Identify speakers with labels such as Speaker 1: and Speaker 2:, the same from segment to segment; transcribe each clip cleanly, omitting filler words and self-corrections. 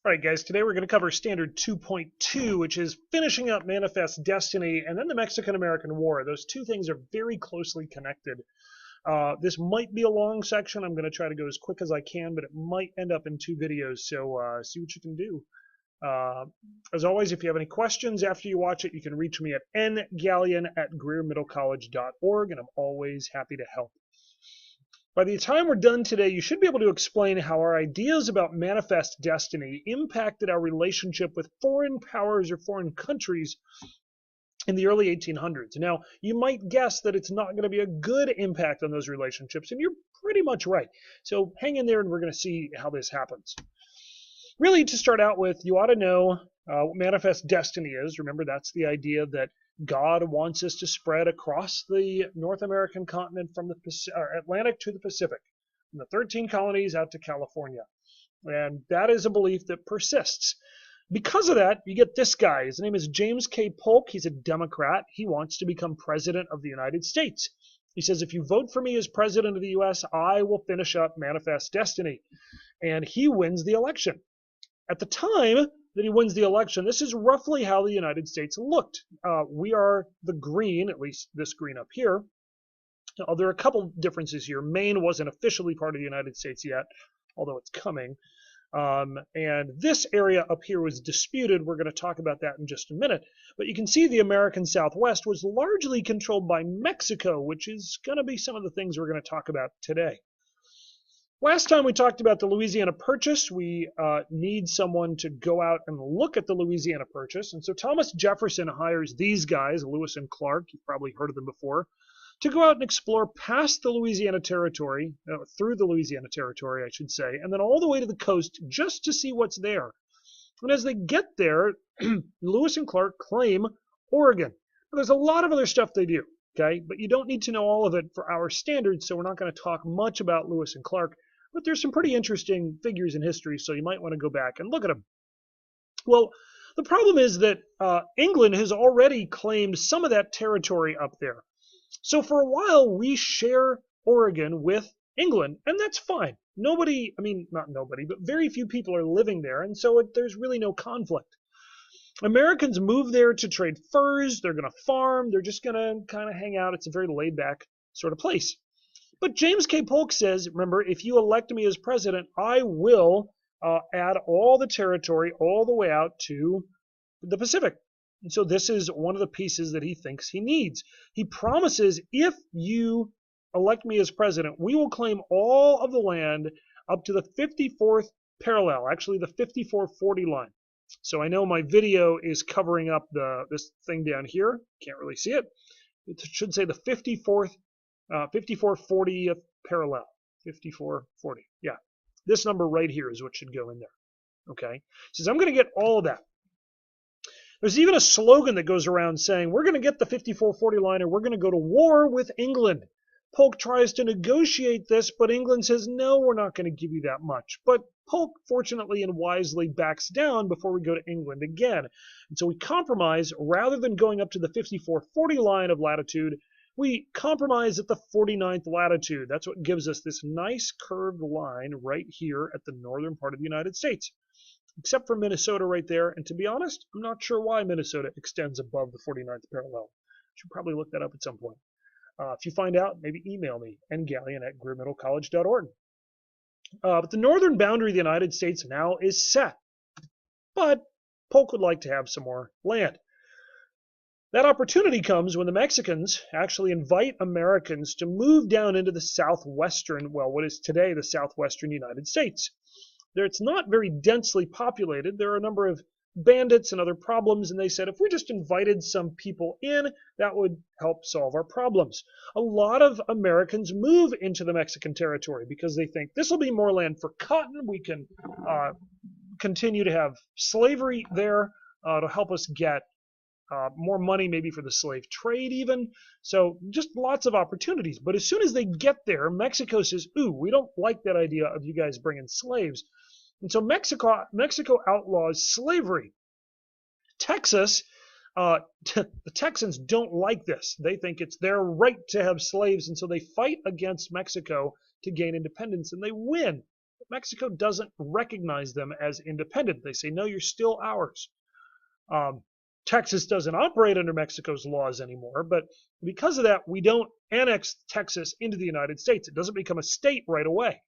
Speaker 1: All right, guys, today we're going to cover Standard 2.2, which is finishing up Manifest Destiny and then the Mexican-American War. Those two things are very closely connected. This might be a long section. I'm going to try to go as quick as I can, but it might end up in two videos, so see what you can do. As always, if you have any questions after you watch it, you can reach me at ngallion@greermiddlecollege.org, and I'm always happy to help. By the time we're done today, you should be able to explain how our ideas about manifest destiny impacted our relationship with foreign powers or foreign countries in the early 1800s. Now, you might guess that it's not going to be a good impact on those relationships, and you're pretty much right. So hang in there and we're going to see how this happens. Really, to start out with, you ought to know what manifest destiny is. Remember, that's the idea that God wants us to spread across the North American continent from the Atlantic to the Pacific, from the 13 colonies out to California. And that is a belief that persists. Because of that, you get this guy. His name is James K. Polk. He's a Democrat. He wants to become president of the United States. He says, if you vote for me as president of the U.S., I will finish up Manifest Destiny. And he wins the election. At the time that he wins the election, this is roughly how the United States looked. We are the green, at least this green up here. Now, there are a couple differences here. Maine wasn't officially part of the United States yet, although it's coming. And this area up here was disputed. We're going to talk about that in just a minute. But you can see the American Southwest was largely controlled by Mexico, which is going to be some of the things we're going to talk about today. Last time we talked about the Louisiana Purchase. We need someone to go out and look at the Louisiana Purchase. And so Thomas Jefferson hires these guys, Lewis and Clark, you've probably heard of them before, to go out and explore past the Louisiana Territory, through the Louisiana Territory, I should say, and then all the way to the coast just to see what's there. And as they get there, Lewis and Clark claim Oregon. Now, there's a lot of other stuff they do, okay? But you don't need to know all of it for our standards, so we're not going to talk much about Lewis and Clark. But there's some pretty interesting figures in history, so you might want to go back and look at them. Well, the problem is that England has already claimed some of that territory up there. So for a while, we share Oregon with England, and that's fine. Nobody, I mean, not nobody, but very few people are living there, and so there's really no conflict. Americans move there to trade furs. They're going to farm. They're just going to kind of hang out. It's a very laid-back sort of place. But James K. Polk says, remember, if you elect me as president, I will add all the territory all the way out to the Pacific. And so this is one of the pieces that he thinks he needs. He promises, if you elect me as president, we will claim all of the land up to the 54th parallel, actually the 5440 line. So I know my video is covering up this thing down here. Can't really see it. It should say the 5440th parallel. 5440. Yeah. This number right here is what should go in there. Okay. He says, I'm going to get all of that. There's even a slogan that goes around saying, we're going to get the 5440 line or we're going to go to war with England. Polk tries to negotiate this, but England says, no, we're not going to give you that much. But Polk, fortunately and wisely, backs down before we go to England again. And so we compromise. Rather than going up to the 5440 line of latitude, we compromise at the 49th latitude. That's what gives us this nice curved line right here at the northern part of the United States, except for Minnesota right there. And to be honest, I'm not sure why Minnesota extends above the 49th parallel. Should probably look that up at some point. If you find out, maybe email me, ngallion@greermiddlecollege.org. But the northern boundary of the United States now is set. But Polk would like to have some more land. That opportunity comes when the Mexicans actually invite Americans to move down into the southwestern, well, what is today the southwestern United States. There, it's not very densely populated. There are a number of bandits and other problems, and they said if we just invited some people in, that would help solve our problems. A lot of Americans move into the Mexican territory because they think this will be more land for cotton. We can continue to have slavery there to help us get more money maybe for the slave trade even. So just lots of opportunities. But as soon as they get there, Mexico says, ooh, we don't like that idea of you guys bringing slaves. And so Mexico outlaws slavery. Texas, the Texans don't like this. They think it's their right to have slaves, and so they fight against Mexico to gain independence, and they win. Mexico doesn't recognize them as independent. They say, no, you're still ours. Texas doesn't operate under Mexico's laws anymore, but because of that, we don't annex Texas into the United States. It doesn't become a state right away.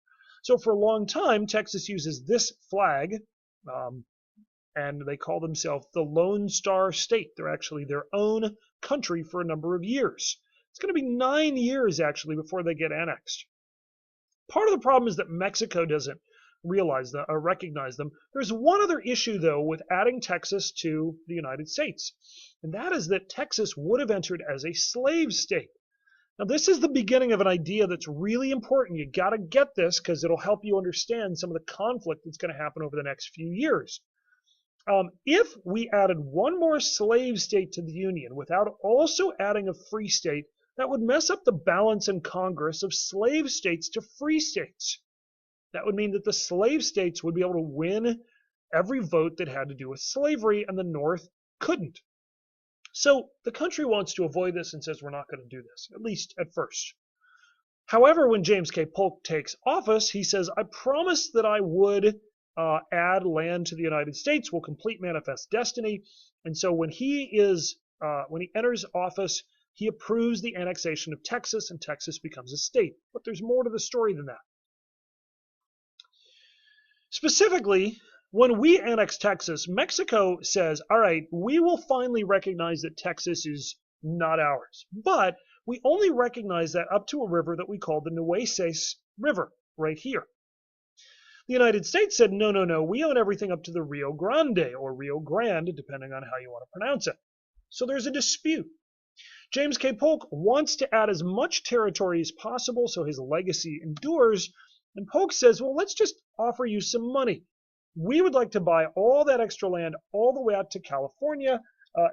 Speaker 1: So for a long time, Texas uses this flag, and they call themselves the Lone Star State. They're actually their own country for a number of years. It's going to be 9 years, actually, before they get annexed. Part of the problem is that Mexico doesn't realize that or recognize them. There's one other issue, though, with adding Texas to the United States, and that is that Texas would have entered as a slave state. Now, this is the beginning of an idea that's really important. You got to get this because it'll help you understand some of the conflict that's going to happen over the next few years. If we added one more slave state to the Union without also adding a free state, that would mess up the balance in Congress of slave states to free states. That would mean that the slave states would be able to win every vote that had to do with slavery, and the North couldn't. So the country wants to avoid this and says we're not going to do this, at least at first. However, when James K. Polk takes office, he says, I promised that I would add land to the United States, will complete Manifest Destiny. And so when he enters office, he approves the annexation of Texas, and Texas becomes a state. But there's more to the story than that. Specifically, when we annex Texas, Mexico says, all right, we will finally recognize that Texas is not ours. But we only recognize that up to a river that we call the Nueces River, right here. The United States said, no, no, no, we own everything up to the Rio Grande, or Rio Grande, depending on how you want to pronounce it. So there's a dispute. James K. Polk wants to add as much territory as possible so his legacy endures, and Polk says, well, let's just offer you some money. We would like to buy all that extra land all the way out to California,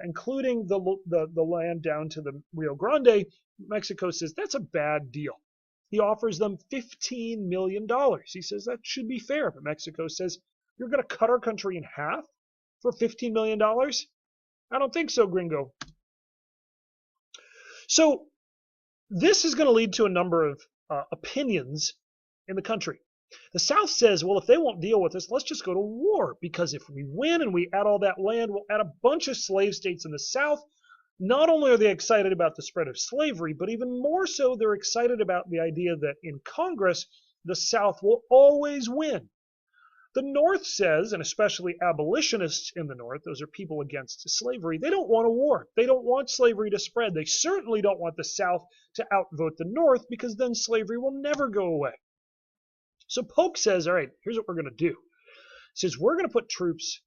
Speaker 1: including the land down to the Rio Grande. Mexico says, that's a bad deal. He offers them $15 million. He says that should be fair, but Mexico says, you're going to cut our country in half for $15 million? I don't think so, gringo. So this is going to lead to a number of opinions in the country. The South says, well, if they won't deal with us, let's just go to war, because if we win and we add all that land, we'll add a bunch of slave states in the South. Not only are they excited about the spread of slavery, but even more so, they're excited about the idea that in Congress, the South will always win. The North says, and especially abolitionists in the North, those are people against slavery, they don't want a war. They don't want slavery to spread. They certainly don't want the South to outvote the North, because then slavery will never go away. So Polk says, all right, here's what we're going to do. He says, we're going to put troops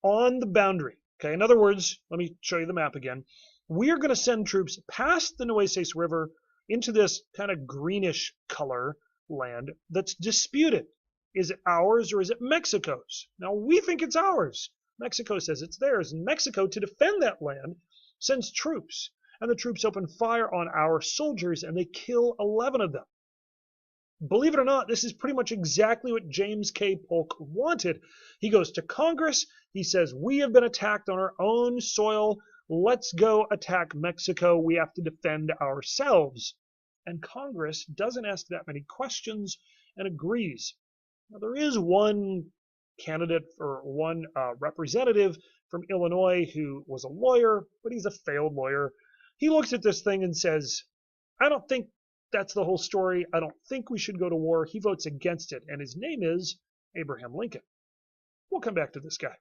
Speaker 1: on the boundary. Okay, in other words, let me show you the map again. We are going to send troops past the Nueces River into this kind of greenish color land that's disputed. Is it ours or is it Mexico's? Now, we think it's ours. Mexico says it's theirs. And Mexico, to defend that land, sends troops. And the troops open fire on our soldiers, and they kill 11 of them. Believe it or not, this is pretty much exactly what James K. Polk wanted. He goes to Congress. He says, we have been attacked on our own soil. Let's go attack Mexico. We have to defend ourselves. And Congress doesn't ask that many questions and agrees. Now, there is one candidate or one representative from Illinois who was a lawyer, but he's a failed lawyer. He looks at this thing and says, I don't think that's the whole story. I don't think we should go to war. He votes against it, and his name is Abraham Lincoln. We'll come back to this guy.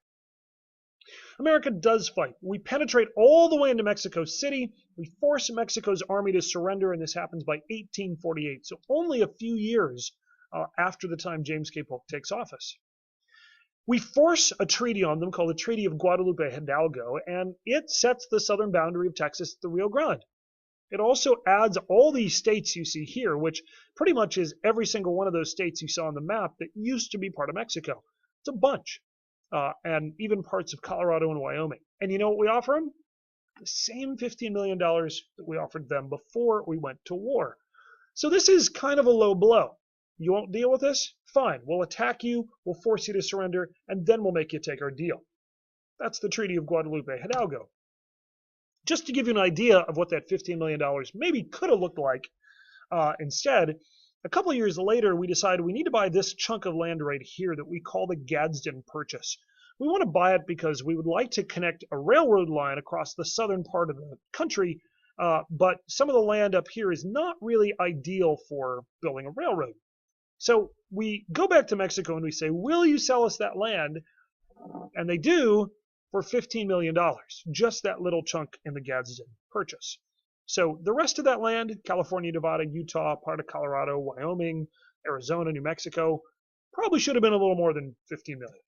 Speaker 1: America does fight. We penetrate all the way into Mexico City. We force Mexico's army to surrender, and this happens by 1848, so only a few years after the time James K. Polk takes office. We force a treaty on them called the Treaty of Guadalupe Hidalgo, and it sets the southern boundary of Texas at the Rio Grande. It also adds all these states you see here, which pretty much is every single one of those states you saw on the map that used to be part of Mexico. It's a bunch, and even parts of Colorado and Wyoming. And you know what we offer them? The same $15 million that we offered them before we went to war. So this is kind of a low blow. You won't deal with this? Fine. We'll attack you, we'll force you to surrender, and then we'll make you take our deal. That's the Treaty of Guadalupe Hidalgo. Just to give you an idea of what that $15 million maybe could have looked like instead, A couple of years later, we decided we need to buy this chunk of land right here that we call the Gadsden Purchase. We want to buy it because we would like to connect a railroad line across the southern part of the country, but some of the land up here is not really ideal for building a railroad. So we go back to Mexico and we say, will you sell us that land? And they do for $15 million, just that little chunk in the Gadsden Purchase. So the rest of that land, California, Nevada, Utah, part of Colorado, Wyoming, Arizona, New Mexico, probably should have been a little more than $15 million.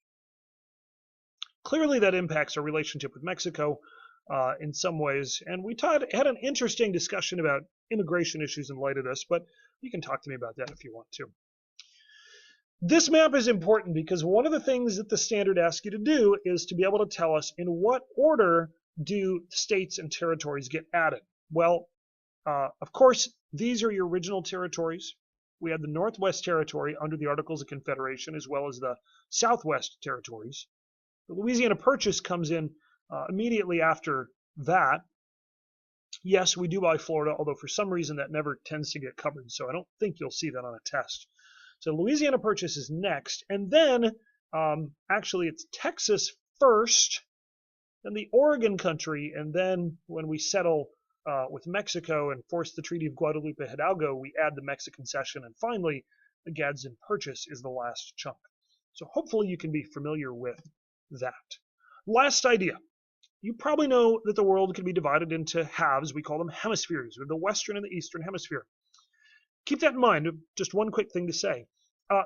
Speaker 1: Clearly that impacts our relationship with Mexico in some ways, and we had an interesting discussion about immigration issues in light of this, but you can talk to me about that if you want to. This map is important because one of the things that the standard asks you to do is to be able to tell us in what order do states and territories get added. Well, of course, these are your original territories. We had the Northwest Territory under the Articles of Confederation, as well as the Southwest Territories. The Louisiana Purchase comes in immediately after that. Yes, we do buy Florida, although for some reason that never tends to get covered, so I don't think you'll see that on a test. So Louisiana Purchase is next, and then actually it's Texas first, then the Oregon Country, and then when we settle with Mexico and force the Treaty of Guadalupe Hidalgo, we add the Mexican Cession, and finally the Gadsden Purchase is the last chunk. So hopefully you can be familiar with that. Last idea. You probably know that the world can be divided into halves. We call them hemispheres, or the Western and the Eastern Hemisphere. Keep that in mind. Just one quick thing to say.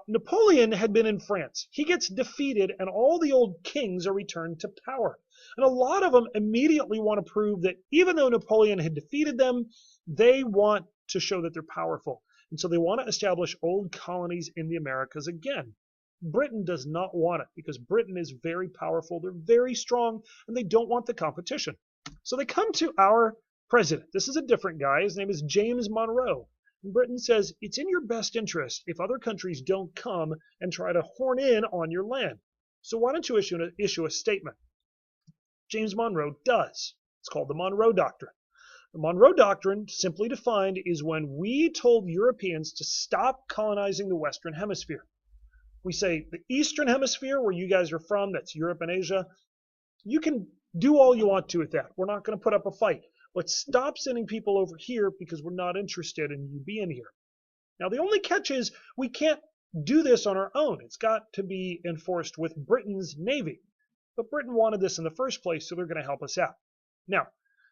Speaker 1: Napoleon had been in France. He gets defeated, and all the old kings are returned to power. And a lot of them immediately want to prove that even though Napoleon had defeated them, they want to show that they're powerful. And so they want to establish old colonies in the Americas again. Britain does not want it because Britain is very powerful, they're very strong, and they don't want the competition. So they come to our president. This is a different guy. His name is James Monroe. And Britain says, it's in your best interest if other countries don't come and try to horn in on your land. So why don't you issue a statement? James Monroe does. It's called the Monroe Doctrine. The Monroe Doctrine, simply defined, is when we told Europeans to stop colonizing the Western Hemisphere. We say the Eastern Hemisphere, where you guys are from, that's Europe and Asia, you can do all you want to with that. We're not going to put up a fight. But stop sending people over here because we're not interested in you being here. Now, the only catch is we can't do this on our own. It's got to be enforced with Britain's Navy. But Britain wanted this in the first place, so they're going to help us out. Now,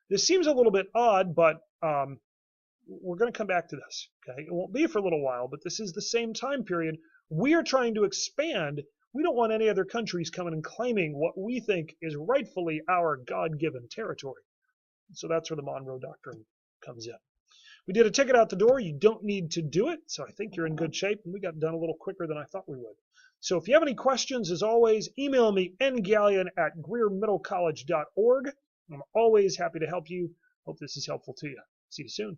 Speaker 1: this seems a little bit odd, but we're going to come back to this. Okay, it won't be for a little while, but this is the same time period. We are trying to expand. We don't want any other countries coming and claiming what we think is rightfully our God-given territory. So that's where the Monroe Doctrine comes in. We did a ticket out the door. You don't need to do it, so I think you're in good shape, and we got done a little quicker than I thought we would. So if you have any questions, as always, email me, ngallion@greermiddlecollege.org. I'm always happy to help you. Hope this is helpful to you. See you soon.